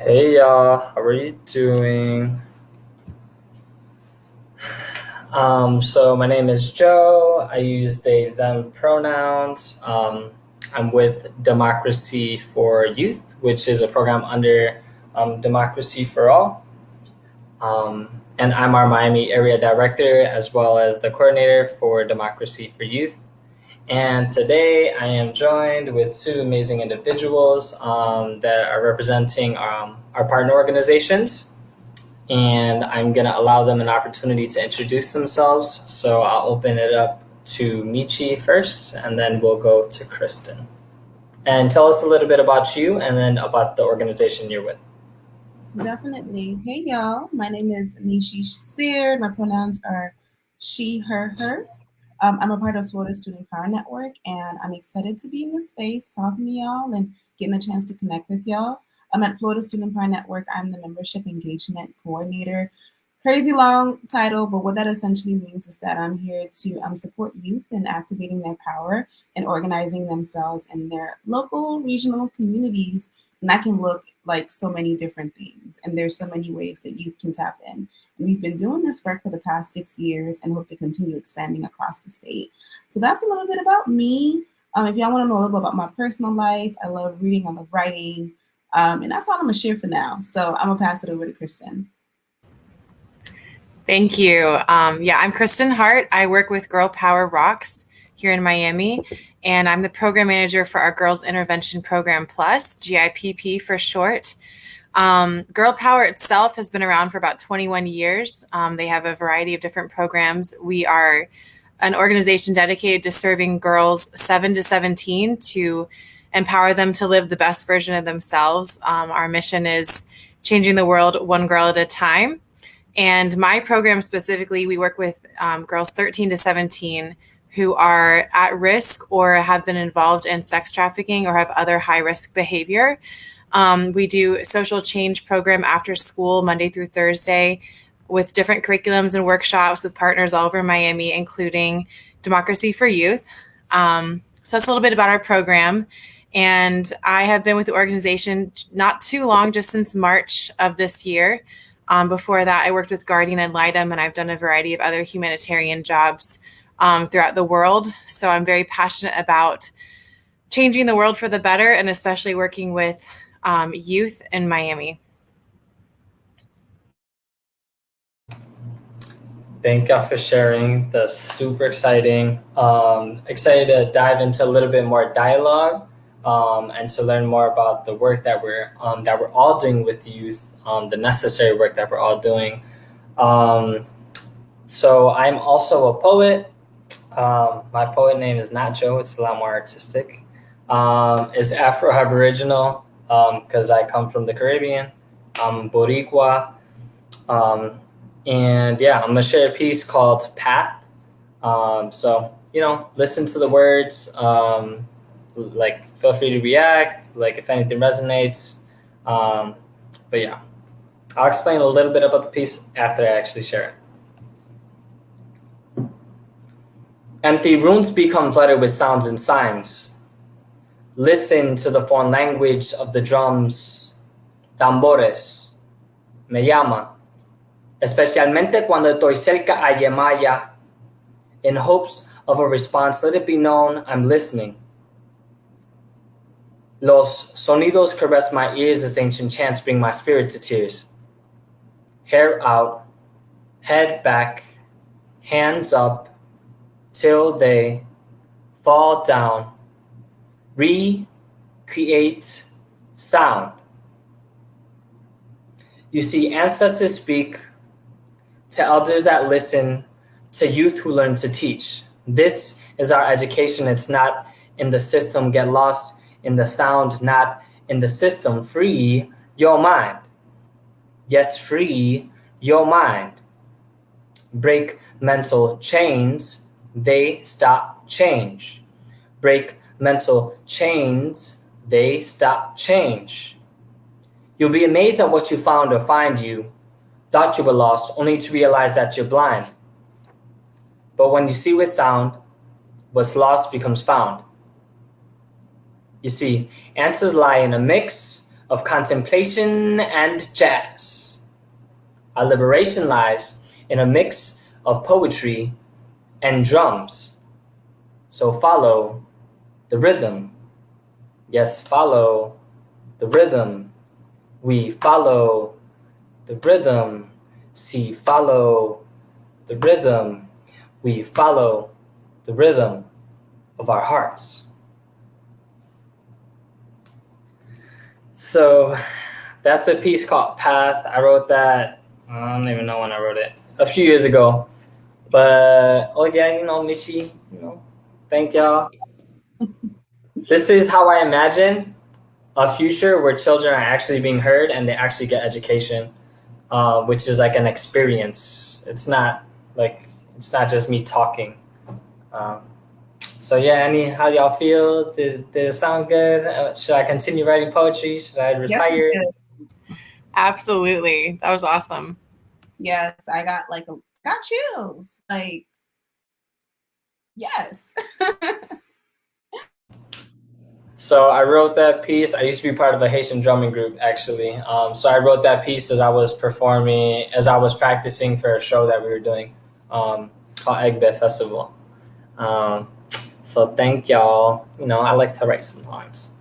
Hey y'all, how are you doing? So my name is Joe. I use they, them pronouns. I'm with Democracy for Youth, which is a program under Democracy for All. And I'm our Miami area director as well as the coordinator for Democracy for Youth. And today I am joined with two amazing individuals that are representing our partner organizations. And I'm going to allow them an opportunity to introduce themselves. So I'll open it up to Michi first, and then we'll go to Kristin. And tell us a little bit about you and then about the organization you're with. Definitely. Hey, y'all. My name is Nishi Seard. My pronouns are she, her, hers. I'm a part of Florida Student Power Network, and I'm excited to be in this space talking to y'all and getting a chance to connect with y'all. I'm at Florida Student Power Network. I'm the Membership Engagement Coordinator. Crazy long title, but what that essentially means is that I'm here to support youth in activating their power and organizing themselves in their local, regional communities, and that can look like so many different things. And there's so many ways that you can tap in. And we've been doing this work for the past 6 years and hope to continue expanding across the state. So that's a little bit about me. If y'all want to know a little bit about my personal life, I love reading, I love writing. And that's all I'm going to share for now. So I'm going to pass it over to Kristin. Thank you. I'm Kristin Hart. I work with Girl Power Rocks here in Miami, and I'm the program manager for our Girls Intervention Program Plus, GIPP for short. Girl Power itself has been around for about 21 years. They have a variety of different programs. We are an organization dedicated to serving girls 7 to 17 to empower them to live the best version of themselves. Our mission is changing the world one girl at a time. And my program specifically, we work with girls 13 to 17 who are at risk or have been involved in sex trafficking or have other high-risk behavior. We do social change program after school, Monday through Thursday, with different curriculums and workshops with partners all over Miami, including Democracy for Youth. So that's a little bit about our program. And I have been with the organization not too long, just since March of this year. Before that, I worked with Guardian and Lidum, and I've done a variety of other humanitarian jobs throughout the world. So I'm very passionate about changing the world for the better, and especially working with youth in Miami. Thank you for sharing. That's super exciting. Excited to dive into a little bit more dialogue and to learn more about the work that we're all doing with youth, the necessary work that we're all doing. So I'm also a poet. My poet name is not Joe. It's a lot more artistic. It's Afro-Aboriginal because I come from the Caribbean. I'm Boricua. And yeah, I'm gonna share a piece called Path. So, listen to the words, feel free to react, if anything resonates. But yeah, I'll explain a little bit about the piece after I actually share it. Empty rooms become flooded with sounds and signs. Listen to the foreign language of the drums, tambores, me llama. Especialmente cuando estoy cerca a Yemaya. In hopes of a response, let it be known I'm listening. Los sonidos caress my ears as ancient chants bring my spirit to tears. Hair out, head back, hands up, till they fall down. Recreate sound. You see, ancestors speak to elders that listen, to youth who learn to teach. This is our education. It's not in the system. Get lost in the sound, not in the system. Free your mind. Yes, free your mind. Break mental chains. They stop change. Break mental chains. They stop change. You'll be amazed at what you found or find you. Thought you were lost, only to realize that you're blind. But when you see with sound, what's lost becomes found. You see, answers lie in a mix of contemplation and jazz. Our liberation lies in a mix of poetry and drums. So follow the rhythm. Yes, follow the rhythm. We follow the rhythm. See, follow the rhythm. We follow the rhythm of our hearts. So that's a piece called Path. I wrote that, I don't even know when I wrote it, a few years ago. But, oh yeah, Michi, thank y'all. This is how I imagine a future where children are actually being heard and they actually get education, which is like an experience. It's not just me talking. So yeah, how y'all feel? Did it sound good? Should I continue writing poetry? Should I retire? Yes, Absolutely. That was awesome. yes, I got chills. Like, yes. So I wrote that piece. I used to be part of a Haitian drumming group, actually. So I wrote that piece as I was practicing for a show that we were doing called Egbe Festival. So thank y'all. I like to write sometimes.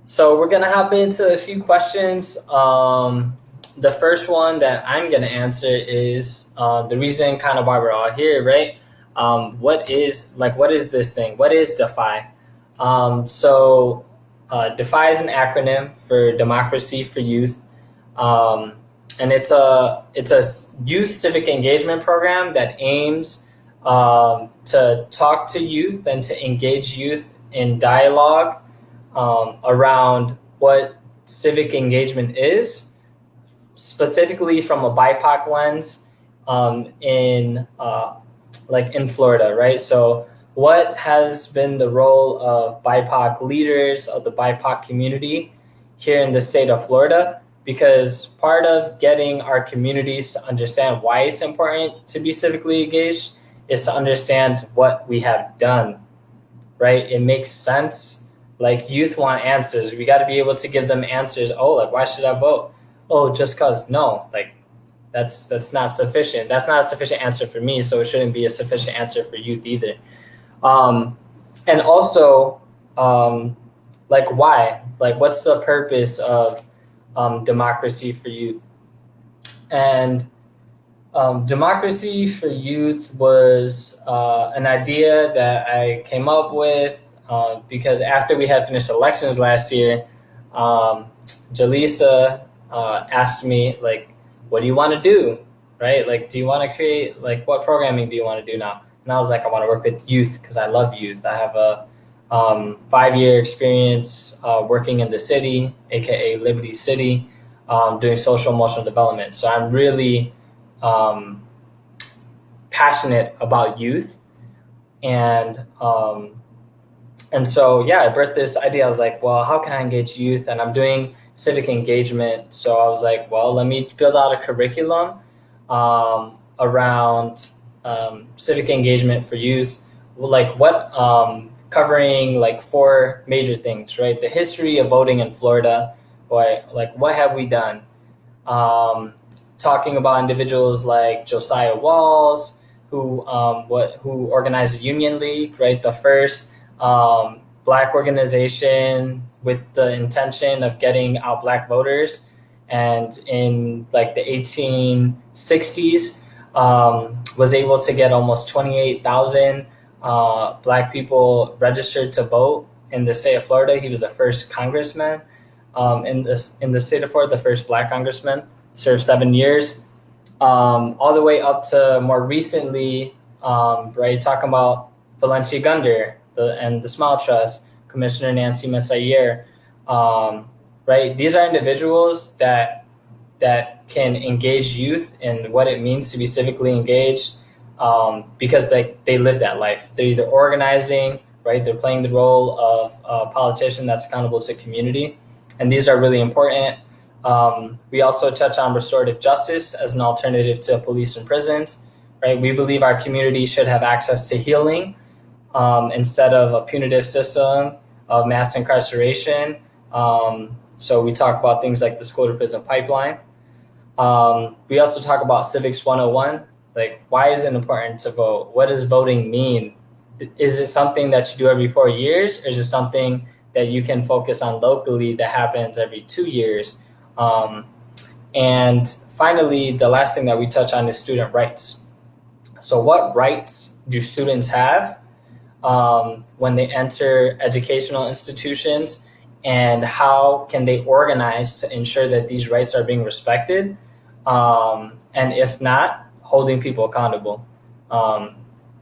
So we're going to hop into a few questions. The first one that I'm going to answer is the reason kind of why we're all here, right? What is this thing? What is Defy? So Defy is an acronym for Democracy for Youth. And it's a youth civic engagement program that aims to talk to youth and to engage youth in dialogue around what civic engagement is, specifically from a BIPOC lens in Florida, right? So what has been the role of BIPOC leaders of the BIPOC community here in the state of Florida? Because part of getting our communities to understand why it's important to be civically engaged is to understand what we have done, right? It makes sense. Like, youth want answers. We got to be able to give them answers. Oh, like, why should I vote? Oh, just because. No, like, that's not sufficient. That's not a sufficient answer for me, so it shouldn't be a sufficient answer for youth either. And also, why? Like, what's the purpose of democracy for youth? And democracy for youth was an idea that I came up with because after we had finished elections last year, Jaleesa asked me, like, what do you want to do, right? Like, do you want to create, like, what programming do you want to do now? And I was like, I want to work with youth because I love youth. I have a 5-year experience working in the city, aka Liberty City, doing social emotional development. So I'm really passionate about youth, and so yeah, I birthed this idea. I was like, well, how can I engage youth? And I'm doing civic engagement, so I was like, well, let me build out a curriculum around civic engagement for youth, covering like 4 major things, right? The history of voting in Florida, what have we done? Talking about individuals like Josiah Walls, who organized the Union League, right? The first Black organization with the intention of getting out Black voters. And in like the 1860s, was able to get almost 28,000 Black people registered to vote in the state of Florida. He was the first congressman in the state of Florida, the first Black congressman, served 7 years. All the way up to more recently, right, talking about Valencia Gunder and the Smile Trust, Commissioner Nancy Metayer, right? These are individuals that can engage youth in what it means to be civically engaged, because they live that life. They're either organizing, right? They're playing the role of a politician that's accountable to community, and these are really important. We also touch on restorative justice as an alternative to police and prisons, right? We believe our community should have access to healing instead of a punitive system of mass incarceration. So we talk about things like the school to prison pipeline. We also talk about Civics 101, like why is it important to vote? What does voting mean? Is it something that you do every 4 years, or is it something that you can focus on locally that happens every 2 years? And finally, the last thing that we touch on is student rights. So what rights do students have when they enter educational institutions, and how can they organize to ensure that these rights are being respected? And if not, holding people accountable.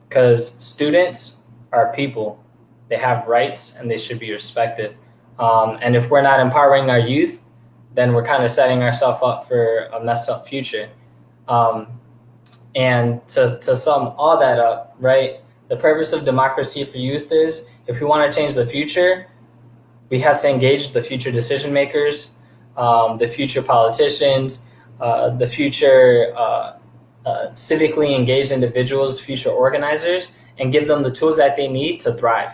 Because students are people, they have rights and they should be respected. And if we're not empowering our youth, then we're kind of setting ourselves up for a messed up future. And to sum all that up, right, the purpose of Democracy for Youth is, if we want to change the future, we have to engage the future decision makers, the future politicians, the future civically engaged individuals, future organizers, and give them the tools that they need to thrive,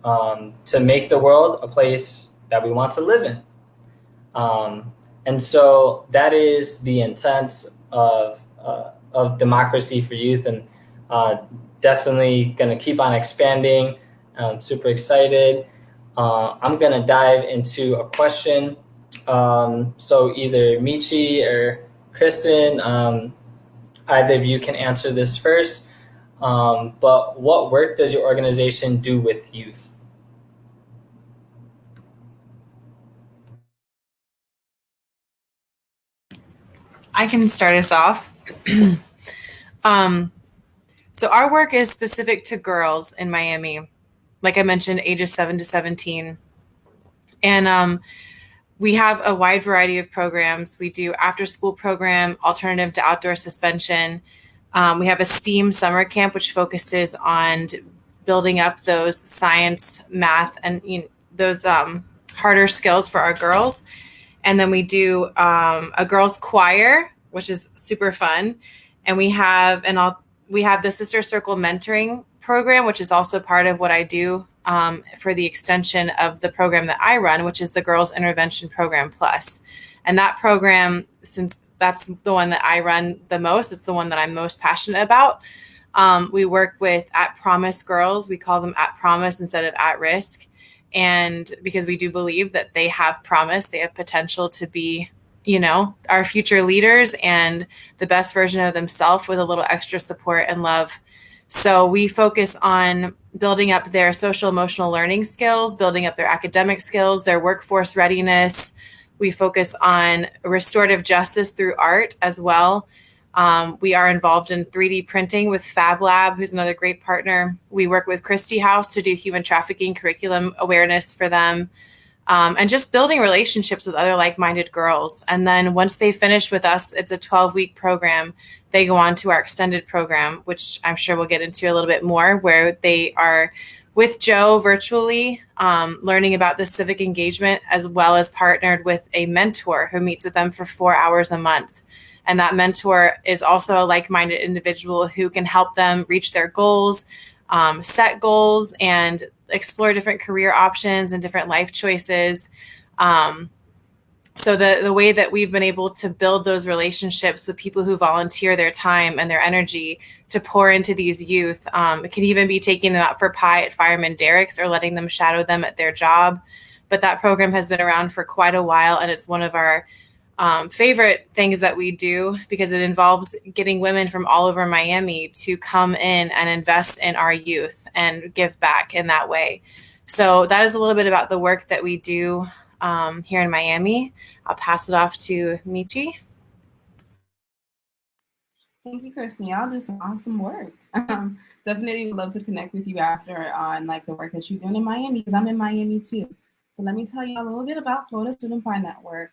to make the world a place that we want to live in. And so that is the intent of Democracy for Youth, and definitely going to keep on expanding. I'm super excited. I'm going to dive into a question. So either Michi or Kristin, either of you can answer this first. But what work does your organization do with youth? I can start us off. So our work is specific to girls in Miami, like I mentioned, ages 7 to 17. And we have a wide variety of programs. We do after-school program, alternative to outdoor suspension. We have a STEAM summer camp, which focuses on building up those science, math, and those harder skills for our girls. And then we do a girls' choir, which is super fun. And we have the Sister Circle mentoring program, which is also part of what I do for the extension of the program that I run, which is the Girls Intervention Program Plus. And that program, since that's the one that I run the most, it's the one that I'm most passionate about. We work with at promise girls. We call them at promise instead of at risk. And because we do believe that they have promise, they have potential to be, our future leaders and the best version of themselves with a little extra support and love. So we focus on building up their social emotional learning skills, building up their academic skills, their workforce readiness. We focus on restorative justice through art as well. We are involved in 3D printing with Fab Lab, who's another great partner. We work with Christie House to do human trafficking curriculum awareness for them, and just building relationships with other like-minded girls. And then once they finish with us, it's a 12-week program. They go on to our extended program, which I'm sure we'll get into a little bit more, where they are with Joe virtually, learning about the civic engagement, as well as partnered with a mentor who meets with them for 4 hours a month. And that mentor is also a like-minded individual who can help them reach their goals, set goals, and explore different career options and different life choices. So the way that we've been able to build those relationships with people who volunteer their time and their energy to pour into these youth, it could even be taking them out for pie at Fireman Derrick's or letting them shadow them at their job. But that program has been around for quite a while, and it's one of our favorite things that we do, because it involves getting women from all over Miami to come in and invest in our youth and give back in that way. So that is a little bit about the work that we do here in Miami. I'll pass it off to Michi. Thank you, Kristin. Y'all do some awesome work. Definitely would love to connect with you after on the work that you're doing in Miami, because I'm in Miami too. So let me tell you a little bit about Florida Student Pride Network.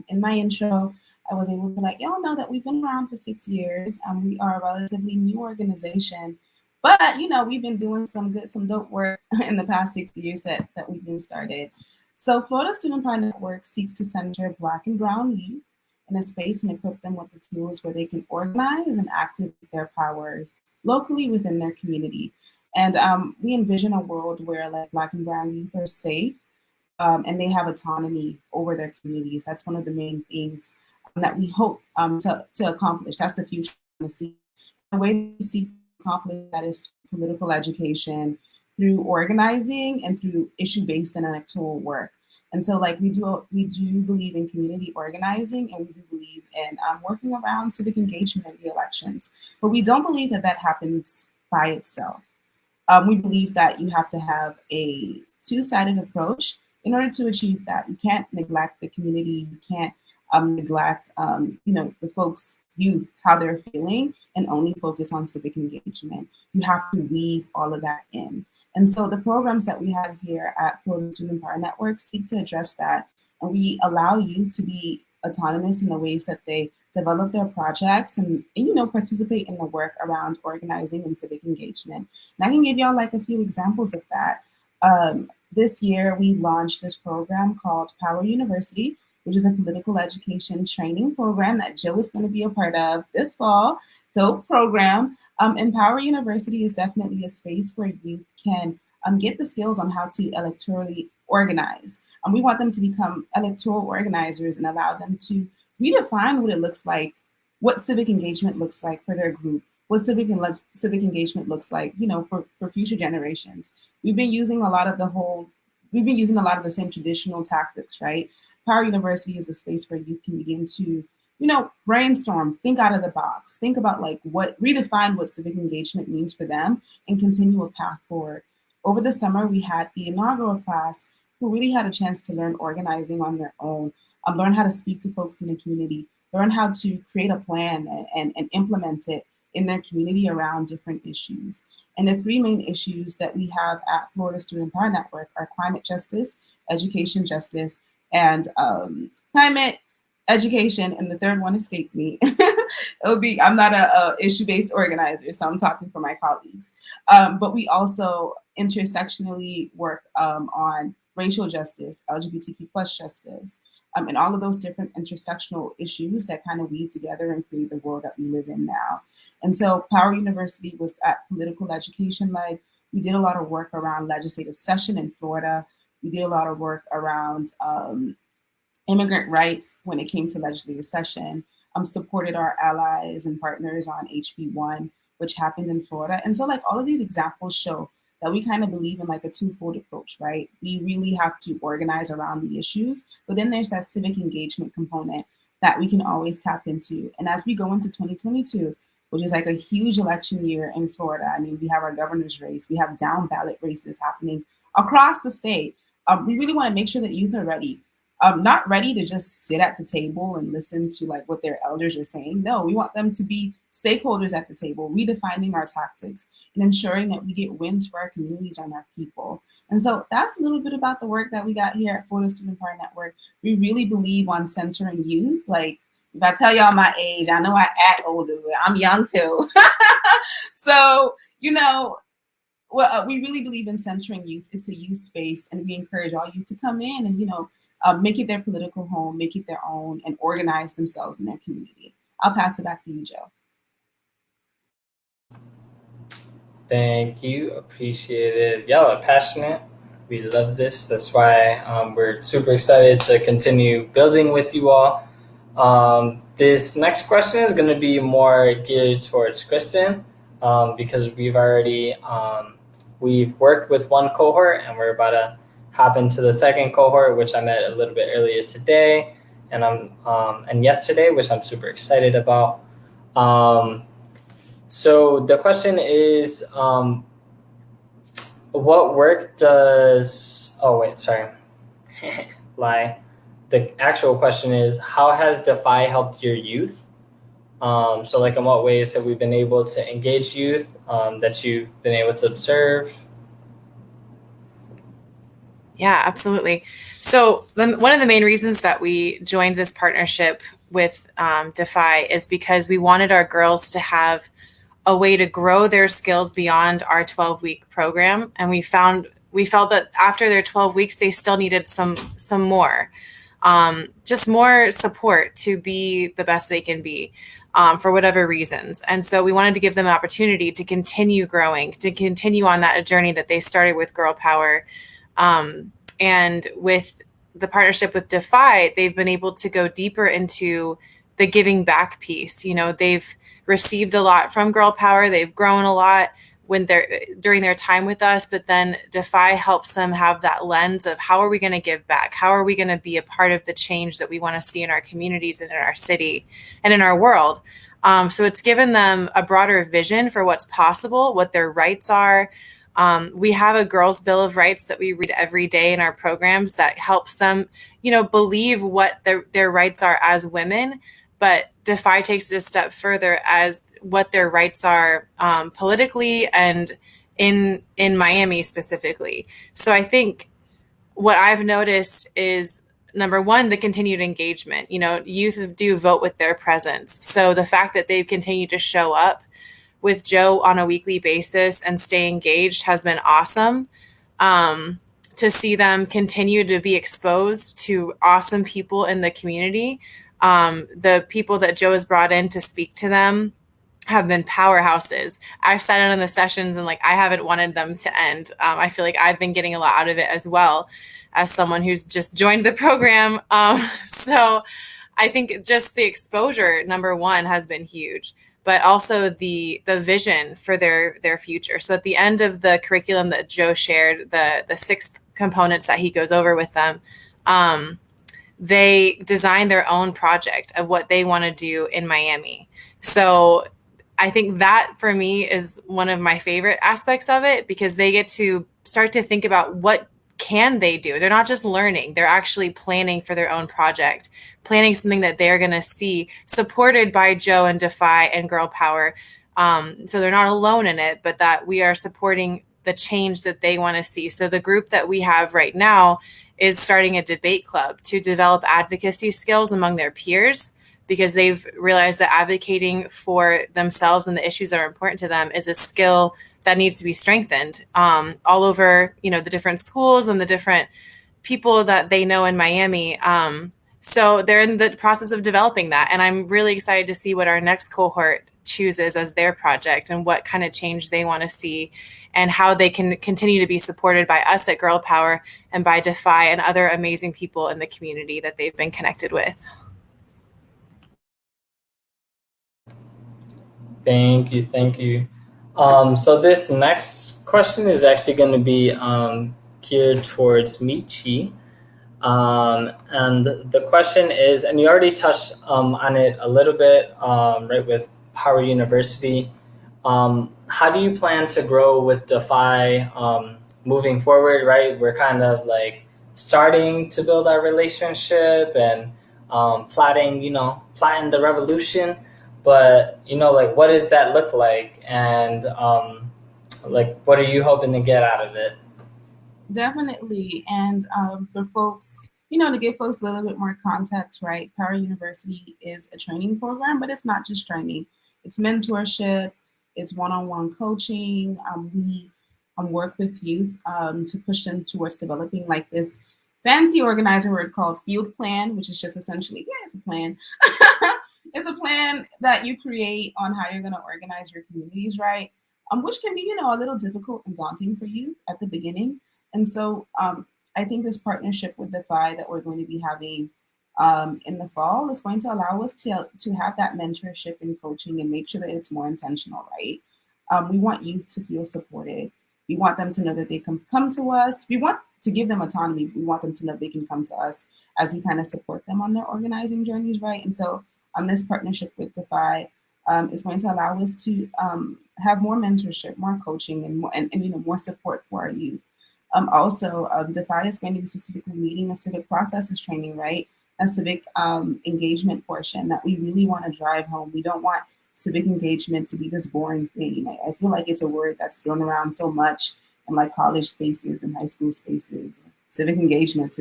In my intro, I was able to let y'all know that we've been around for 6 years. We are a relatively new organization, but we've been doing some dope work in the past 6 years that we've been started. So Florida Student Pride Network seeks to center Black and Brown youth in a space and equip them with the tools where they can organize and activate their powers locally within their community. And we envision a world where Black and Brown youth are safe, and they have autonomy over their communities. That's one of the main things that we hope to accomplish. That's the future we see. The way we seek to accomplish that is political education, through organizing, and through issue-based and electoral work. And so, like, we do believe in community organizing, and we do believe in working around civic engagement in the elections. But we don't believe that that happens by itself. We believe that you have to have a two-sided approach in order to achieve that. You can't neglect the community. You can't neglect, the folks, youth, how they're feeling, and only focus on civic engagement. You have to weave all of that in. And so the programs that we have here at Florida Student Power Network seek to address that. And we allow youth to be autonomous in the ways that they develop their projects and participate in the work around organizing and civic engagement. And I can give y'all like a few examples of that. This year, we launched this program called Power University, which is a political education training program that Jill is going to be a part of this fall. Dope program. And Power University is definitely a space where you can get the skills on how to electorally organize. We want them to become electoral organizers and allow them to redefine what it looks like, what civic engagement looks like for their group, what civic engagement looks like, for future generations. We've been using a lot of the same traditional tactics, right? Power University is a space where you can begin to, brainstorm, think out of the box, think about redefine what civic engagement means for them and continue a path forward. Over the summer, we had the inaugural class who really had a chance to learn organizing on their own, learn how to speak to folks in the community, learn how to create a plan and implement it in their community around different issues. And the three main issues that we have at Florida Student Power Network are climate justice, education justice, and climate education. And the third one escaped me. I'm not a issue-based organizer, so I'm talking for my colleagues. But we also intersectionally work on racial justice, LGBTQ plus justice, and all of those different intersectional issues that kind of weave together and create the world that we live in now. And so Power University was at political education led. We did a lot of work around legislative session in Florida. We did a lot of work around immigrant rights when it came to legislative session, supported our allies and partners on HB1, which happened in Florida. And so all of these examples show that we kind of believe in a twofold approach, right? We really have to organize around the issues, but then there's that civic engagement component that we can always tap into. And as we go into 2022, which is a huge election year in Florida, I mean, we have our governor's race, we have down ballot races happening across the state. We really want to make sure that youth are ready. Not ready to just sit at the table and listen to what their elders are saying. No, we want them to be stakeholders at the table, redefining our tactics and ensuring that we get wins for our communities and our people. And so that's a little bit about the work that we got here at Florida Student Power Network. We really believe on centering youth. If I tell y'all my age, I know I act older, but I'm young too. So, we really believe in centering youth. It's a youth space, and we encourage all youth to come in and, make it their political home, make it their own, and organize themselves in their community. I'll pass it back to you, Joe. Thank you. Appreciate it. Y'all are passionate. We love this. That's why we're super excited to continue building with you all. This next question is going to be more geared towards Kristin because we've worked with one cohort and we're about to hop into the second cohort, which I met a little bit earlier today and yesterday, which I'm super excited about. So the question is, what work does, lie. The actual question is, how has Defy helped your youth? So in what ways have we been able to engage youth that you've been able to observe? Yeah, absolutely. So one of the main reasons that we joined this partnership with Defy is because we wanted our girls to have a way to grow their skills beyond our 12-week program. And we felt that after their 12 weeks, they still needed some more, just more support to be the best they can be for whatever reasons. And so we wanted to give them an opportunity to continue growing, to continue on that journey that they started with Girl Power. And with the partnership with Defy, they've been able to go deeper into the giving back piece. You know, they've received a lot from Girl Power. They've grown a lot during their time with us, but then Defy helps them have that lens of how are we going to give back? How are we going to be a part of the change that we want to see in our communities and in our city and in our world? So it's given them a broader vision for what's possible, what their rights are. We have a Girls' Bill of Rights that we read every day in our programs that helps them, you know, believe what their rights are as women. But Defy takes it a step further as what their rights are politically and in Miami specifically. So I think what I've noticed is, number one, the continued engagement. You know, youth do vote with their presence. So the fact that they've continued to show up with Joe on a weekly basis and stay engaged has been awesome. To see them continue to be exposed to awesome people in the community. The people that Joe has brought in to speak to them have been powerhouses. I've sat in on the sessions and I haven't wanted them to end. I feel like I've been getting a lot out of it as well as someone who's just joined the program. So I think just the exposure, number one, has been huge, but also the vision for their future. So at the end of the curriculum that Joe shared, the 6 components that he goes over with them, they design their own project of what they want to do in Miami. So I think that for me is one of my favorite aspects of it, because they get to start to think about what can they do. They're not just learning, they're actually planning for their own project, planning something that they're going to see supported by Joe and Defy and Girl Power. So they're not alone in it, but that we are supporting the change that they want to see. So the group that we have right now is starting a debate club to develop advocacy skills among their peers, because they've realized that advocating for themselves and the issues that are important to them is a skill that needs to be strengthened all over, you know, the different schools and the different people that they know in Miami. So they're in the process of developing that. And I'm really excited to see what our next cohort chooses as their project and what kind of change they want to see and how they can continue to be supported by us at Girl Power and by Defy and other amazing people in the community that they've been connected with. Thank you. So this next question is actually going to be geared towards Michi. And the question is, and you already touched on it a little bit, right, with Power University. How do you plan to grow with Defy moving forward, right? We're kind of starting to build our relationship and plotting the revolution. But, what does that look like? And what are you hoping to get out of it? Definitely. And for folks, to give folks a little bit more context, right? Power University is a training program, but it's not just training. It's mentorship. It's one-on-one coaching. We work with youth to push them towards developing this fancy organizer word called field plan, which is just essentially, it's a plan. It's a plan that you create on how you're going to organize your communities, right? Which can be, a little difficult and daunting for you at the beginning. And so I think this partnership with Defy that we're going to be having in the fall is going to allow us to have that mentorship and coaching and make sure that it's more intentional, right? We want youth to feel supported. We want them to know that they can come to us. We want to give them autonomy. We want them to know they can come to us as we kind of support them on their organizing journeys, right? And so this partnership with Defy is going to allow us to have more mentorship, more coaching, and more support for our youth. Also, Defy is going to be specifically leading a civic processes training, right? A civic engagement portion that we really want to drive home. We don't want civic engagement to be this boring thing. I feel like it's a word that's thrown around so much in college spaces and high school spaces. Civic engagement.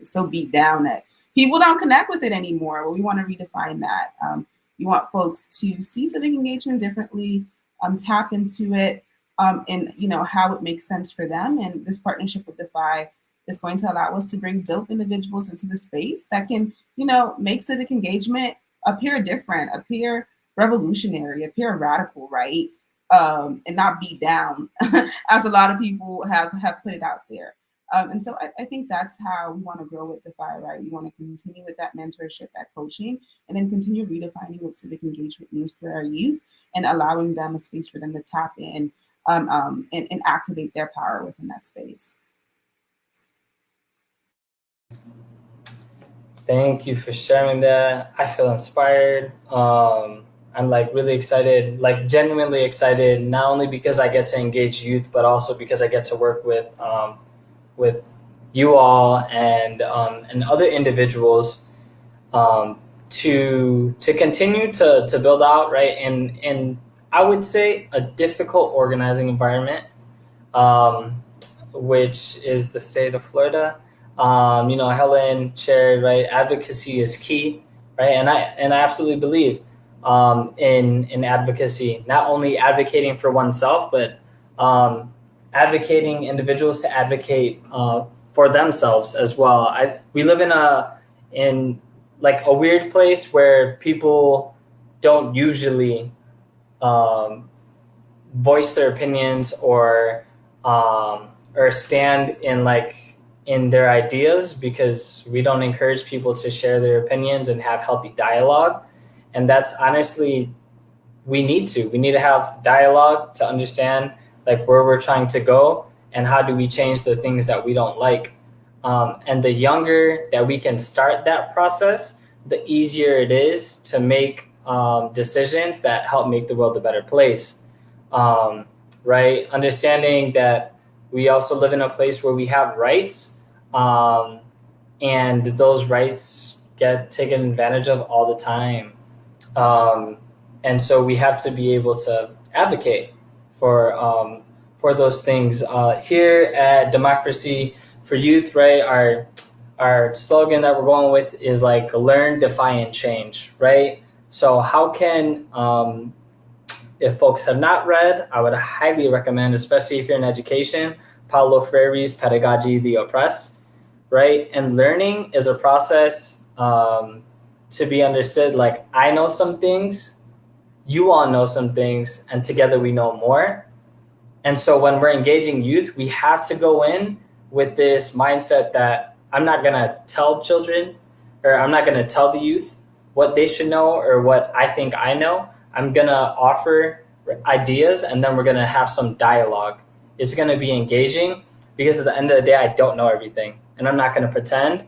It's so beat down that people don't connect with it anymore. But we want to redefine that. We want folks to see civic engagement differently, tap into it, and how it makes sense for them. And this partnership with Defy is going to allow us to bring dope individuals into the space that can, make civic engagement appear different, appear revolutionary, appear radical, right? And not beat down, as a lot of people have put it out there. And so I think that's how we want to grow with Defy, right? We want to continue with that mentorship, that coaching, and then continue redefining what civic engagement means for our youth and allowing them a space for them to tap in and activate their power within that space. Thank you for sharing that. I feel inspired. I'm like really excited, like genuinely excited, not only because I get to engage youth, but also because I get to work with you all and other individuals to continue to build out, right? And I would say a difficult organizing environment, which is the state of Florida. Helen shared, right? Advocacy is key, right? And I absolutely believe in advocacy, not only advocating for oneself, but advocating individuals to advocate for themselves as well. We live in like a weird place where people don't usually voice their opinions or stand in their ideas, because we don't encourage people to share their opinions and have healthy dialogue. And that's honestly, we need to have dialogue to understand like where we're trying to go and how do we change the things that we don't like. And the younger that we can start that process, the easier it is to make decisions that help make the world a better place. Right? Understanding that we also live in a place where we have rights, and those rights get taken advantage of all the time. And so we have to be able to advocate for those things. Here at Democracy for Youth, right, our slogan that we're going with is like learn, defy, and change, right? So how can, if folks have not read, I would highly recommend, especially if you're in education, Paulo Freire's Pedagogy, the Oppressed, right? And learning is a process to be understood. Like, I know some things, you all know some things, and together we know more. And so when we're engaging youth, we have to go in with this mindset that I'm not going to tell children, or I'm not going to tell the youth what they should know or what I think I know. I'm going to offer ideas, and then we're going to have some dialogue. It's going to be engaging, because at the end of the day, I don't know everything, and I'm not going to pretend.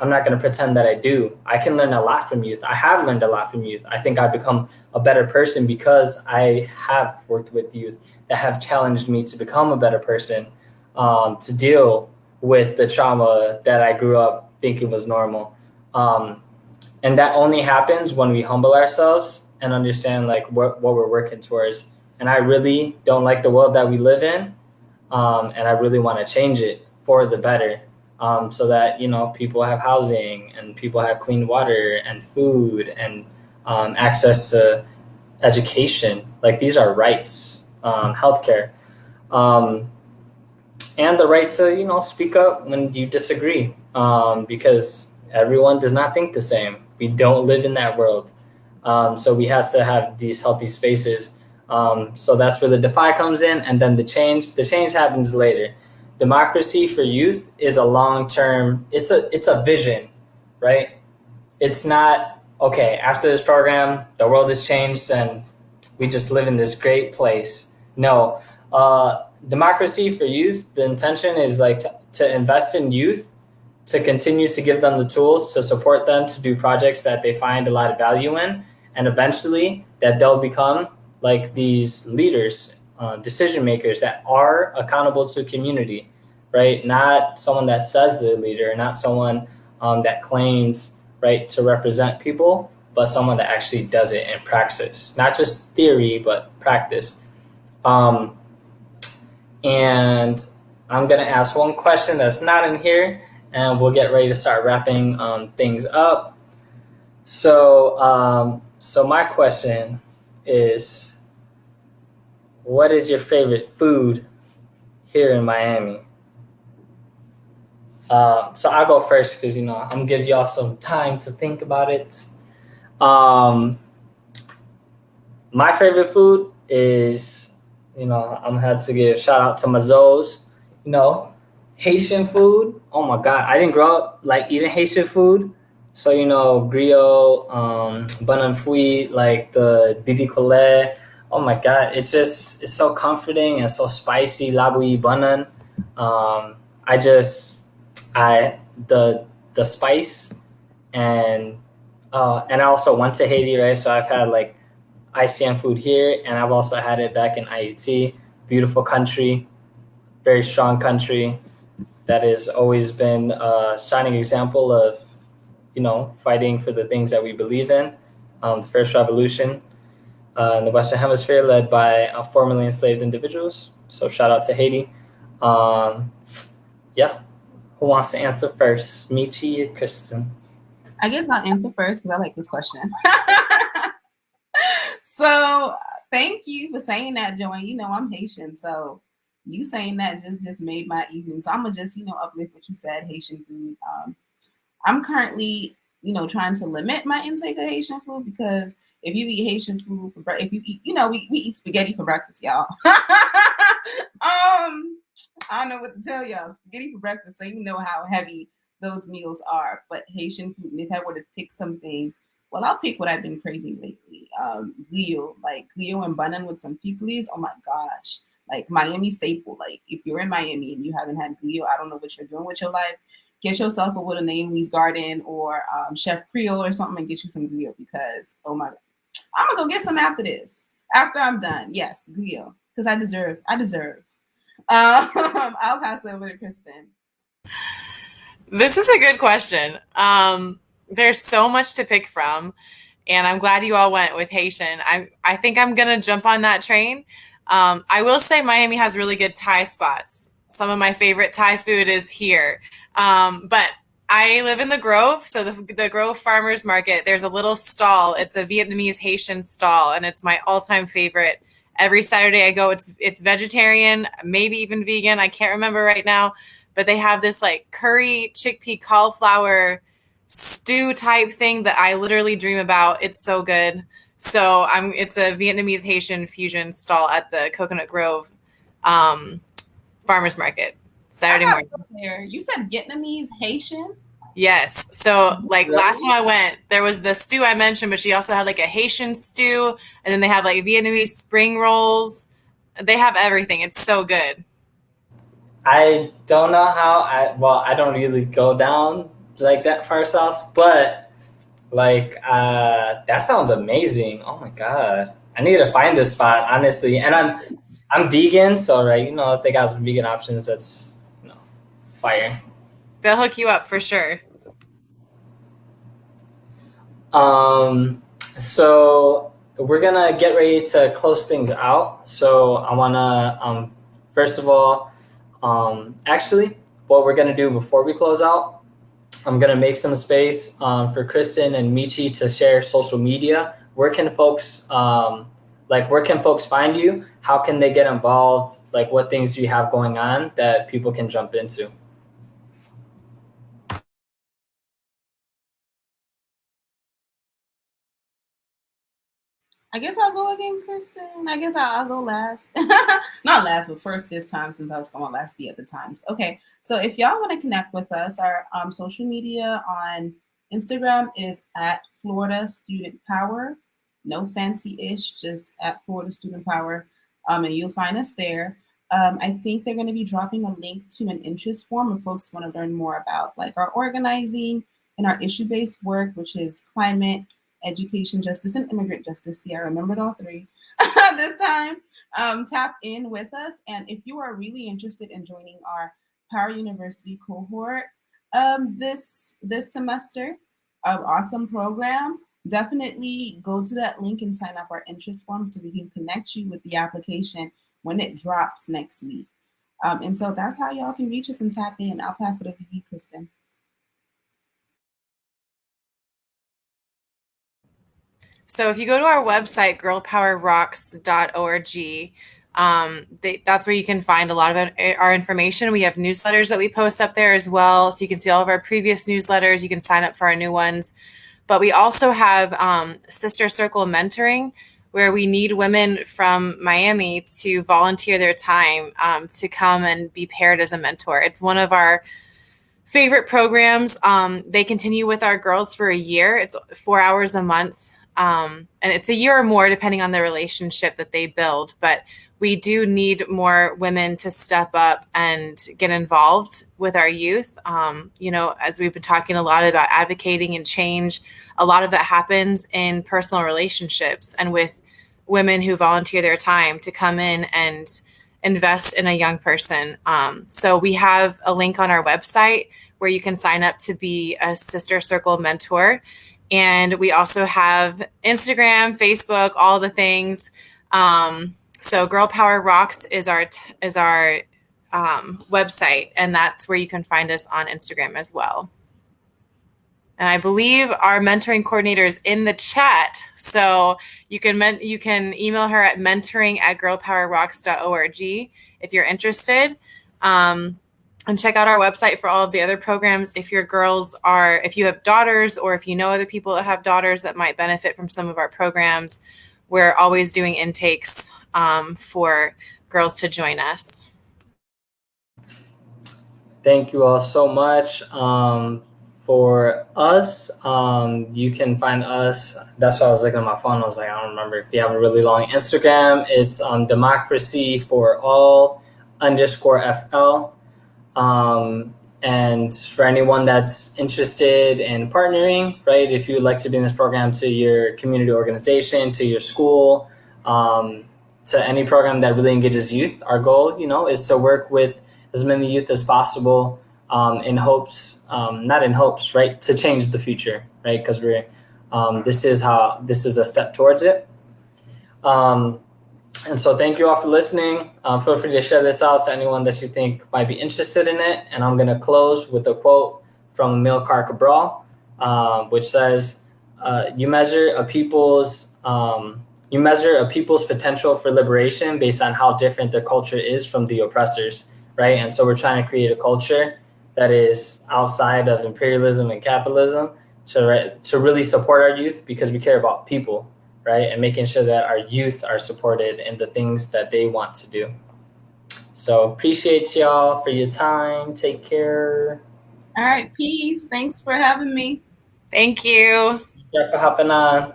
I'm not going to pretend that I do. I can learn a lot from youth. I have learned a lot from youth. I think I've become a better person because I have worked with youth that have challenged me to become a better person, to deal with the trauma that I grew up thinking was normal. And that only happens when we humble ourselves and understand like what we're working towards. And I really don't like the world that we live in. And I really want to change it for the better. So that, people have housing and people have clean water and food and access to education. Like, these are rights, healthcare, and the right to, speak up when you disagree, because everyone does not think the same. We don't live in that world. So we have to have these healthy spaces. So that's where the defy comes in. And then the change happens later. Democracy for Youth is a long-term, it's a vision, right? It's not, okay, after this program, the world has changed and we just live in this great place. No, Democracy for Youth, the intention is like to invest in youth, to continue to give them the tools to support them to do projects that they find a lot of value in, and eventually that they'll become like these leaders, decision makers that are accountable to community, right? Not someone that says they're a leader, not someone that claims, right, to represent people, but someone that actually does it in praxis, not just theory, but practice. And I'm going to ask one question that's not in here, and we'll get ready to start wrapping things up. So my question is, what is your favorite food here in Miami? So I'll go first because, I'm going to give y'all some time to think about it. My favorite food is, I'm going to have to give a shout out to my Zoes. you know, Haitian food. Oh my God, I didn't grow up like eating Haitian food. So, griot, bun and fouille, like the didi collet. Oh my God, it's so comforting and so spicy. Labouille banan. Um, I just, I, the spice and I also went to Haiti, right? So I've had like ICM food here, and I've also had it back in IET. Beautiful country, very strong country that has always been a shining example of, fighting for the things that we believe in. The first revolution in the Western Hemisphere, led by formerly enslaved individuals. So shout out to Haiti. Um, yeah, who wants to answer first? Michi or Kristen? I guess I'll answer first because I like this question. So thank you for saying that, Joanne. I'm Haitian, so you saying that just made my evening. So I'm gonna just uplift what you said, Haitian food. I'm currently trying to limit my intake of Haitian food because if you eat Haitian food if you eat, we eat spaghetti for breakfast, y'all. I don't know what to tell y'all. Spaghetti for breakfast, so you know how heavy those meals are. But Haitian food, and if I were to pick something, well, I'll pick what I've been craving lately. Glio, like glio and banan with some pickles. Oh my gosh. Like Miami staple. Like if you're in Miami and you haven't had glio, I don't know what you're doing with your life. Get yourself a Little Naomi's Garden or Chef Creole or something and get you some glio because, oh my God. I'm going to go get some after this. After I'm done. Yes, glio. Because I deserve. I'll pass it over to Kristin. This is a good question. There's so much to pick from, and I'm glad you all went with Haitian. I think I'm going to jump on that train. I will say Miami has really good Thai spots. Some of my favorite Thai food is here. But I live in the Grove, so the Grove Farmers Market, there's a little stall. It's a Vietnamese Haitian stall, and it's my all-time favorite. Every Saturday I go, it's vegetarian, maybe even vegan. I can't remember right now, but they have this like curry chickpea cauliflower stew type thing that I literally dream about. It's so good. So it's a Vietnamese Haitian fusion stall at the Coconut Grove Farmers Market Saturday morning. There. You said Vietnamese Haitian? Yes. So like last time I went, there was the stew I mentioned, but she also had like a Haitian stew, and then they have like Vietnamese spring rolls. They have everything. It's so good. I don't know how I don't really go down like that far south, but like that sounds amazing. Oh my God. I need to find this spot, honestly. And I'm vegan, so right, if they got some vegan options, that's fire. They'll hook you up for sure. So we're gonna get ready to close things out. So I wanna first of all, actually, what we're gonna do before we close out, I'm gonna make some space for Kristin and Michi to share social media. Where can folks find you? How can they get involved? Like, what things do you have going on that people can jump into? I guess I'll go again, Kristin. I guess I'll go last. Not last, but first this time since I was going last the other times. Okay, so if y'all want to connect with us, our social media on Instagram is at Florida Student Power. No fancy-ish, just at Florida Student Power. And you'll find us there. I think they're going to be dropping a link to an interest form if folks want to learn more about like our organizing and our issue-based work, which is climate, education justice, and immigrant justice. See, I remembered all three this time. Tap in with us. And if you are really interested in joining our Power University cohort this semester, awesome program, definitely go to that link and sign up our interest form so we can connect you with the application when it drops next week. And so that's how y'all can reach us and tap in. I'll pass it over to you, Kristin. So if you go to our website, girlpowerrocks.org, that's where you can find a lot of our information. We have newsletters that we post up there as well. So you can see all of our previous newsletters. You can sign up for our new ones. But we also have Sister Circle Mentoring, where we need women from Miami to volunteer their time to come and be paired as a mentor. It's one of our favorite programs. They continue with our girls for a year. It's 4 hours a month. And it's a year or more depending on the relationship that they build. But we do need more women to step up and get involved with our youth. As we've been talking a lot about advocating and change, a lot of that happens in personal relationships and with women who volunteer their time to come in and invest in a young person. So we have a link on our website where you can sign up to be a Sister Circle mentor. And we also have Instagram, Facebook, all the things. So Girl Power Rocks is our website, and that's where you can find us on Instagram as well. And I believe our mentoring coordinator is in the chat, so you can email her at mentoring@girlpowerrocks.org if you're interested. And check out our website for all of the other programs. If you have daughters, or if you know other people that have daughters that might benefit from some of our programs, we're always doing intakes for girls to join us. Thank you all so much. For us, you can find us. That's why I was looking at my phone. I was like, I don't remember. If you have a really long Instagram, it's Democracy for All _FL. And for anyone that's interested in partnering, right, if you would like to bring this program to your community organization, to your school, to any program that really engages youth, our goal, is to work with as many youth as possible, not in hopes, right, to change the future, right, because this is a step towards it. And so thank you all for listening. Feel free to share this out to anyone that you think might be interested in it. And I'm going to close with a quote from Amilcar Cabral, which says, you measure a people's potential for liberation based on how different the culture is from the oppressors, right? And so we're trying to create a culture that is outside of imperialism and capitalism to really support our youth, because we care about people, right? And making sure that our youth are supported in the things that they want to do. So appreciate y'all for your time. Take care. All right, peace. Thanks for having me. Thank you. Thank you for hopping on.